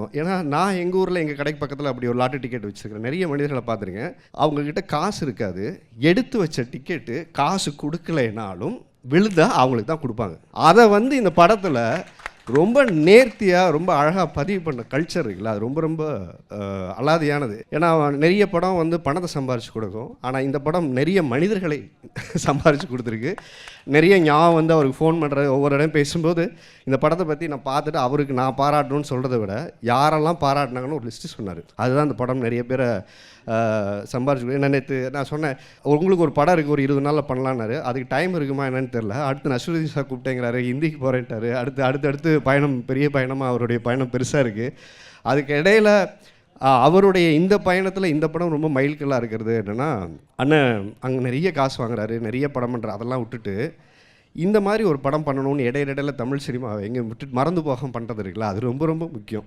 பண்ணணும். ஏன்னா நான் எங்கள் ஊரில் எங்கள் கடைக்கு பக்கத்தில் அப்படி ஒரு லாட்டரி டிக்கெட் வச்சுருக்கிறேன். நிறைய மனிதர்களை பார்த்துருக்கேன். அவங்கக்கிட்ட காசு இருக்காது. எடுத்து வச்ச டிக்கெட்டு காசு கொடுக்கலைனாலும் விழுந்தா அவங்களுக்கு தான் கொடுப்பாங்க. அதை இந்த படத்தில் ரொம்ப நேர்த்தியாக ரொம்ப அழகாக பதிவு பண்ண கல்ச்சர் இருக்குல்ல, அது ரொம்ப ரொம்ப அலாதியானது. ஏன்னா நிறைய படம் பணத்தை சம்பாரித்து கொடுக்கும். ஆனால் இந்த படம் நிறைய மனிதர்களை சம்பாரித்து கொடுத்துருக்கு. நிறைய ஞாபகம் அவருக்கு ஃபோன் பண்ணுறது, ஒவ்வொரு இடம் பேசும்போது இந்த படத்தை பற்றி நான் பார்த்துட்டு அவருக்கு நான் பாராட்டணும்னு சொல்கிறத விட யாரெல்லாம் பாராட்டினாங்கன்னு ஒரு லிஸ்ட்டு சொன்னார். அதுதான் இந்த படம் நிறைய பேரை சம்பாரிச்சு. என்ன நேற்று நான் சொன்னேன், உங்களுக்கு ஒரு படம் இருக்குது, ஒரு 20 நாளில் பண்ணலான்னாரு. அதுக்கு டைம் இருக்குமா என்னன்னு தெரில. அடுத்து நஸ்ருதீன் சார் கூப்பிட்டேங்கிறாரு, ஹிந்திக்கு போகிறேன்ட்டாரு. அடுத்து பயணம், பெரிய பயணமாக அவருடைய பயணம் பெருசாக இருக்குது. அதுக்கு இடையில் அவருடைய இந்த பயணத்தில் இந்த படம் ரொம்ப மைல்கல்லாக இருக்கிறது என்னென்னா, அண்ணன் அங்கே நிறைய காசு வாங்குறாரு, நிறைய படம் பண்ணுறாரு. அதெல்லாம் விட்டுட்டு இந்த மாதிரி ஒரு படம் பண்ணணும்னு இடையில தமிழ் சினிமாவை எங்கே விட்டுட்டு மறந்து போகாமல் பண்ணுறது இருக்குல்ல, அது ரொம்ப ரொம்ப முக்கியம்.